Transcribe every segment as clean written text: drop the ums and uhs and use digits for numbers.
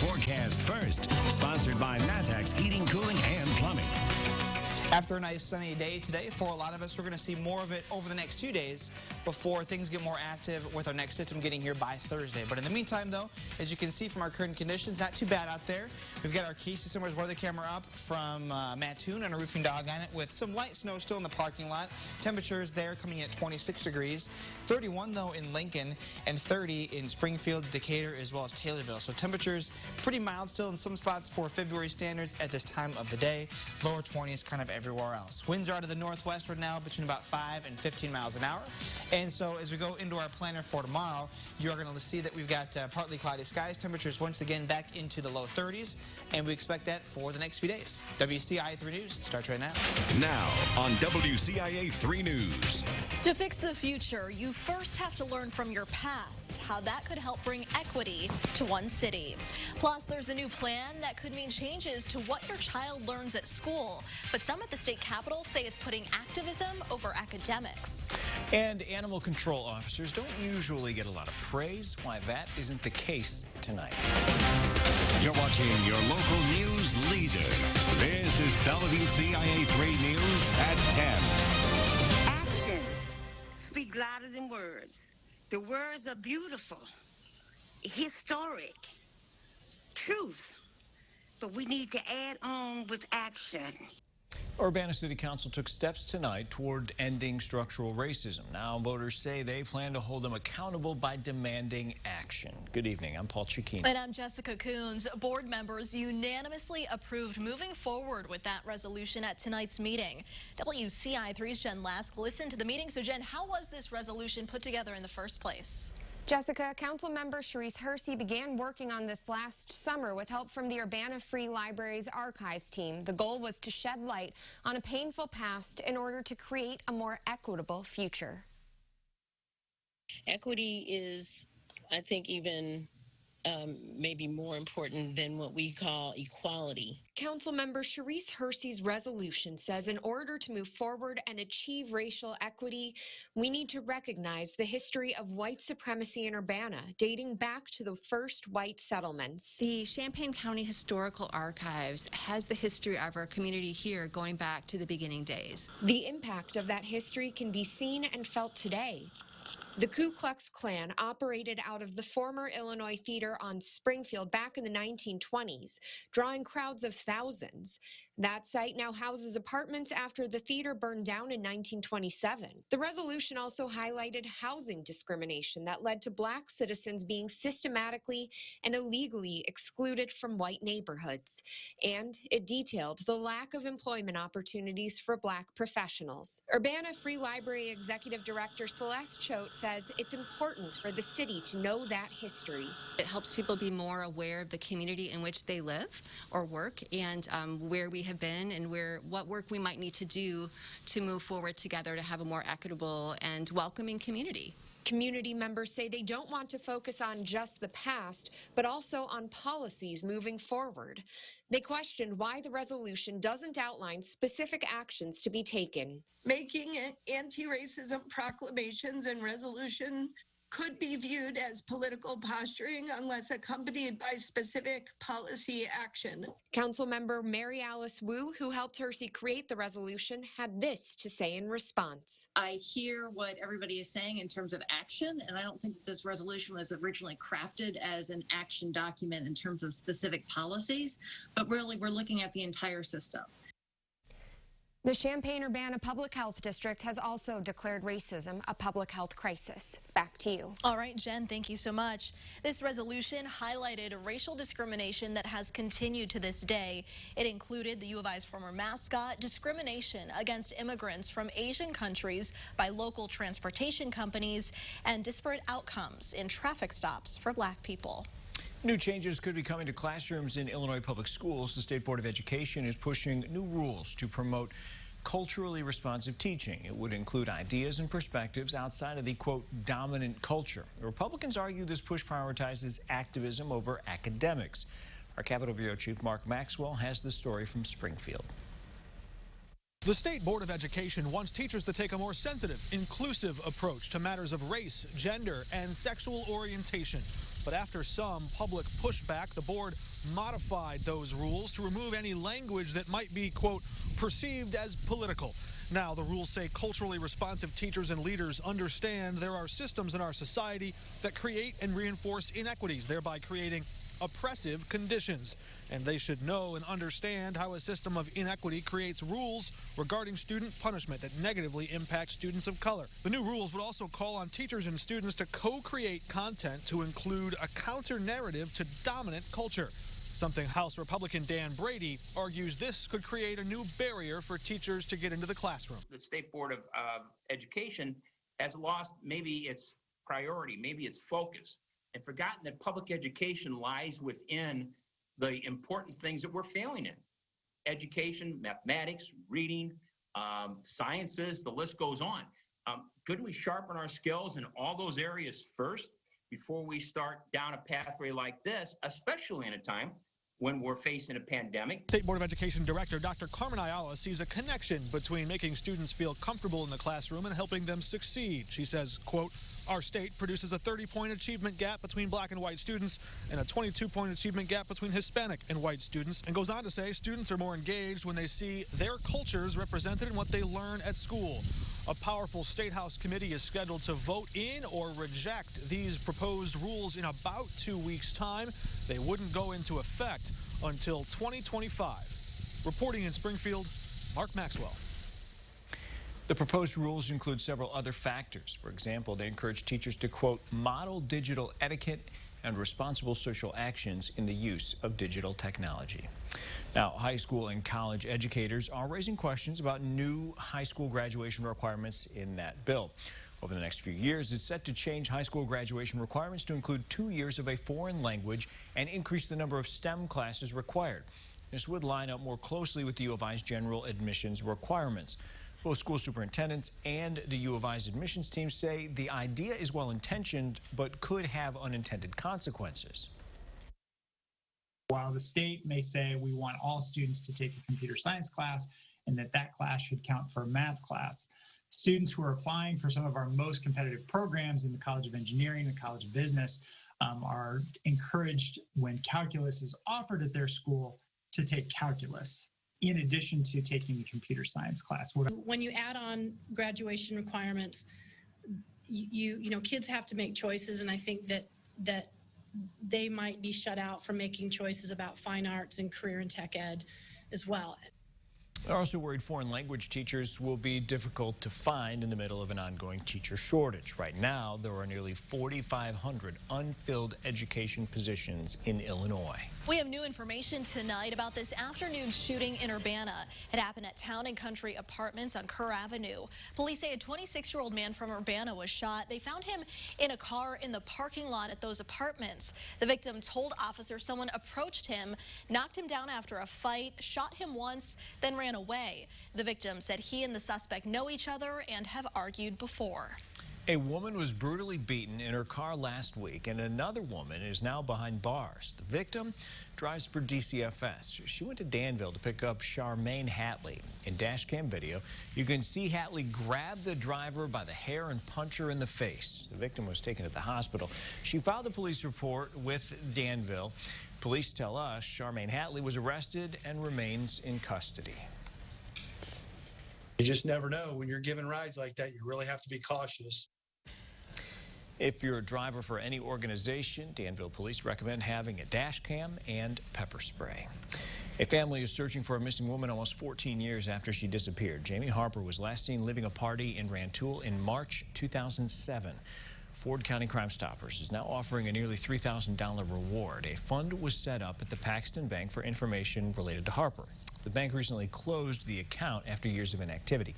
Forecast First, sponsored by Natax Heating, Cooling, and Plumbing. After a nice sunny day today, for a lot of us, we're going to see more of it over the next few days before things get more active with our next system getting here by Thursday. But in the meantime, though, as you can see from our current conditions, not too bad out there. We've got our Casey Summers weather camera up from Mattoon and a roofing dog on it with some light snow still in the parking lot. Temperatures there coming in at 26 degrees, 31 though in Lincoln, and 30 in Springfield, Decatur, as well as Taylorville. So temperatures pretty mild still in some spots for February standards at this time of the day. Lower 20s kind of everywhere else. Winds are out of the northwest right now between about 5 and 15 miles an hour. And so as we go into our planner for tomorrow, you're going to see that we've got partly cloudy skies. Temperatures once again back into the low 30s, and we expect that for the next few days. WCIA 3 News starts right now. Now on WCIA 3 News. To fix the future, you first have to learn from your past, how that could help bring equity to one city. Plus, there's a new plan that could mean changes to what your child learns at school. But some at the state capitol say it's putting activism over academics. And animal control officers don't usually get a lot of praise. Why that isn't the case tonight. You're watching your local news leader. This is WCIA 3 News at 10. Action speak louder than words. The words are beautiful, historic, truth, but we need to add on with action. Urbana City Council took steps tonight toward ending structural racism. Now voters say they plan to hold them accountable by demanding action. Good evening. I'm Paul Chikini. And I'm Jessica Coons. Board members unanimously approved moving forward with that resolution at tonight's meeting. WCIA3's Jen Lask listened to the meeting. So Jen, how was this resolution put together in the first place? Jessica, Council member Sharice Hersey began working on this last summer with help from the Urbana Free Library's archives team. The goal was to shed light on a painful past in order to create a more equitable future. Equity is, I think, even maybe more important than what we call equality. Councilmember Sharice Hersey's resolution says in order to move forward and achieve racial equity, we need to recognize the history of white supremacy in Urbana, dating back to the first white settlements. The Champaign County Historical Archives has the history of our community here going back to the beginning days. The impact of that history can be seen and felt today. The Ku Klux Klan operated out of the former Illinois Theater on Springfield back in the 1920s, drawing crowds of thousands. That site now houses apartments after the theater burned down in 1927. The resolution also highlighted housing discrimination that led to Black citizens being systematically and illegally excluded from white neighborhoods. And it detailed the lack of employment opportunities for Black professionals. Urbana Free Library Executive Director Celeste Choate says it's important for the city to know that history. It helps people be more aware of the community in which they live or work, and where we have been and what work we might need to do to move forward together to have a more equitable and welcoming community. Community members say they don't want to focus on just the past, but also on policies moving forward. They questioned why the resolution doesn't outline specific actions to be taken. Making anti-racism proclamations and resolution could be viewed as political posturing unless accompanied by specific policy action. Councilmember Mary Alice Wu, who helped Hersey create the resolution, had this to say in response. I hear what everybody is saying in terms of action, and I don't think that this resolution was originally crafted as an action document in terms of specific policies, but really we're looking at the entire system. The Champaign-Urbana Public Health District has also declared racism a public health crisis. Back to you. All right, Jen, thank you so much. This resolution highlighted racial discrimination that has continued to this day. It included the U of I's former mascot, discrimination against immigrants from Asian countries by local transportation companies, and disparate outcomes in traffic stops for Black people. New changes could be coming to classrooms in Illinois public schools. The State Board of Education is pushing new rules to promote culturally responsive teaching. It would include ideas and perspectives outside of the, quote, dominant culture. The Republicans argue this push prioritizes activism over academics. Our Capitol Bureau Chief Mark Maxwell has the story from Springfield. The State Board of Education wants teachers to take a more sensitive, inclusive approach to matters of race, gender, and sexual orientation. But after some public pushback, the board modified those rules to remove any language that might be, quote, perceived as political. Now, the rules say culturally responsive teachers and leaders understand there are systems in our society that create and reinforce inequities, thereby creating oppressive conditions. And they should know and understand how a system of inequity creates rules regarding student punishment that negatively impact students of color. The new rules would also call on teachers and students to co-create content to include a counter-narrative to dominant culture. Something House Republican Dan Brady argues this could create a new barrier for teachers to get into the classroom. The State Board of Education has lost maybe its priority, maybe its focus, and forgotten that public education lies within the important things that we're failing in. Education, mathematics, reading, sciences, the list goes on. Couldn't we sharpen our skills in all those areas first before we start down a pathway like this, especially in a time when we're facing a pandemic? State Board of Education Director Dr. Carmen Ayala sees a connection between making students feel comfortable in the classroom and helping them succeed. She says, quote, our state produces a 30-point achievement gap between black and white students and a 22-point achievement gap between Hispanic and white students, and goes on to say students are more engaged when they see their cultures represented in what they learn at school. A powerful State House committee is scheduled to vote in or reject these proposed rules in about 2 weeks' time. They wouldn't go into effect until 2025. Reporting in Springfield, Mark Maxwell. The proposed rules include several other factors. For example, they encourage teachers to, quote, model digital etiquette and responsible social actions in the use of digital technology. Now, high school and college educators are raising questions about new high school graduation requirements in that bill. Over the next few years, it's set to change high school graduation requirements to include 2 years of a foreign language and increase the number of STEM classes required. This would line up more closely with the U of I's general admissions requirements. Both school superintendents and the U of I's admissions team say the idea is well-intentioned, but could have unintended consequences. While the state may say we want all students to take a computer science class and that class should count for a math class, students who are applying for some of our most competitive programs in the College of Engineering and College of Business are encouraged, when calculus is offered at their school, to take calculus in addition to taking the computer science class. When you add on graduation requirements, you know, kids have to make choices, and I think that they might be shut out from making choices about fine arts and career and tech ed as well. They're also worried foreign language teachers will be difficult to find in the middle of an ongoing teacher shortage. Right now, there are nearly 4,500 unfilled education positions in Illinois. We have new information tonight about this afternoon's shooting in Urbana. It happened at Town and Country Apartments on Kerr Avenue. Police say a 26-year-old man from Urbana was shot. They found him in a car in the parking lot at those apartments. The victim told officers someone approached him, knocked him down after a fight, shot him once, then ran away. The victim said he and the suspect know each other and have argued before. A woman was brutally beaten in her car last week, and another woman is now behind bars. The victim drives for DCFS. She went to Danville to pick up Charmaine Hatley. In dashcam video, you can see Hatley grab the driver by the hair and punch her in the face. The victim was taken to the hospital. She filed a police report with Danville. Police tell us Charmaine Hatley was arrested and remains in custody. You just never know. When you're giving rides like that, you really have to be cautious. If you're a driver for any organization, Danville police recommend having a dash cam and pepper spray. A family is searching for a missing woman almost 14 years after she disappeared. Jamie Harper was last seen living a party in Rantoul in March 2007. Ford County Crime Stoppers is now offering a nearly $3,000 reward. A fund was set up at the Paxton Bank for information related to Harper. The bank recently closed the account after years of inactivity.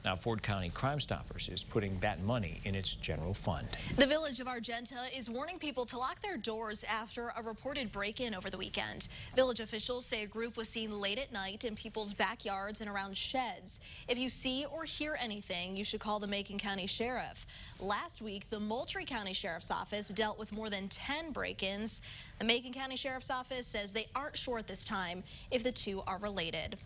Now, Ford County Crime Stoppers is putting that money in its general fund. The village of Argenta is warning people to lock their doors after a reported break-in over the weekend. Village officials say a group was seen late at night in people's backyards and around sheds. If you see or hear anything, you should call the Macon County Sheriff. Last week, the Moultrie County Sheriff's Office dealt with more than 10 break-ins. The Macon County Sheriff's Office says they aren't sure at this time if the two are related.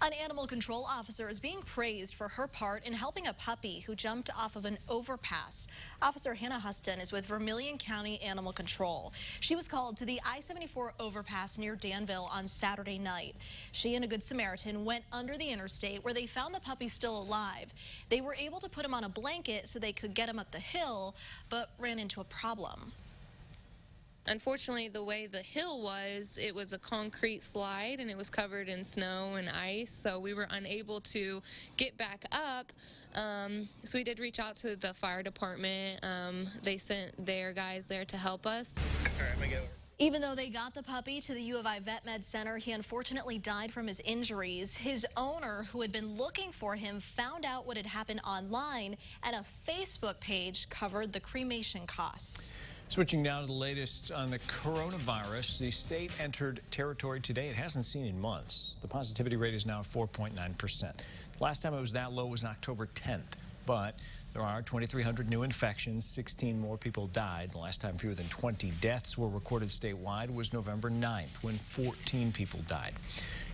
An animal control officer is being praised for her part in helping a puppy who jumped off of an overpass. Officer Hannah Huston is with Vermilion County Animal Control. She was called to the I-74 overpass near Danville on Saturday night. She and a Good Samaritan went under the interstate where they found the puppy still alive. They were able to put him on a blanket so they could get him up the hill, but ran into a problem. Unfortunately, the way the hill was, it was a concrete slide and it was covered in snow and ice, so we were unable to get back up. So we did reach out to the fire department. They sent their guys there to help us. All right, let me get over. Even though they got the puppy to the U of I Vet Med Center, he unfortunately died from his injuries. His owner, who had been looking for him, found out what had happened online, and a Facebook page covered the cremation costs. Switching now to the latest on the coronavirus. The state entered territory today it hasn't seen in months. The positivity rate is now 4.9%. The last time it was that low was October 10th. But there are 2,300 new infections. 16 more people died. The last time fewer than 20 deaths were recorded statewide was November 9th, when 14 people died.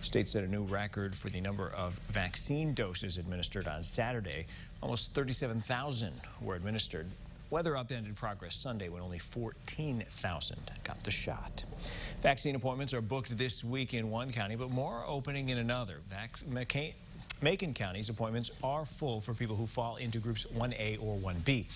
State set a new record for the number of vaccine doses administered on Saturday. Almost 37,000 were administered. Weather upended progress Sunday when only 14,000 got the shot. Vaccine appointments are booked this week in one county, but more are opening in another. Macon County's appointments are full for people who fall into groups 1A or 1B.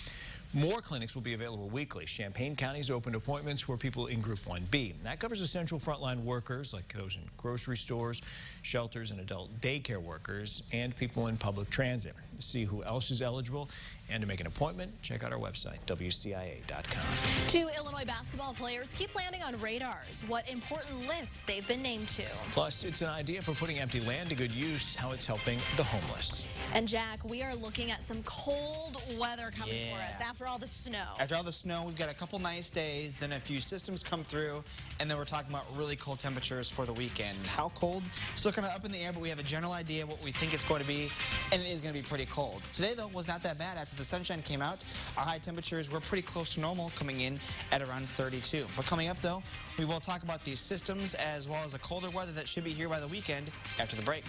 More clinics will be available weekly. Champaign County's opened appointments for people in Group 1B. That covers essential frontline workers like those in grocery stores, shelters, and adult daycare workers, and people in public transit. To see who else is eligible and to make an appointment, check out our website, WCIA.com. 2 Illinois basketball players keep landing on radars. What important list they've been named to. Plus, it's an idea for putting empty land to good use, how it's helping the homeless. And Jack, we are looking at some cold weather coming for us after all the snow. After all the snow, we've got a couple nice days, then a few systems come through, and then we're talking about really cold temperatures for the weekend. How cold? Still kind of up in the air, but we have a general idea what we think it's going to be, and it is going to be pretty cold. Today, though, was not that bad. After the sunshine came out, our high temperatures were pretty close to normal, coming in at around 32. But coming up, though, we will talk about these systems as well as the colder weather that should be here by the weekend after the break.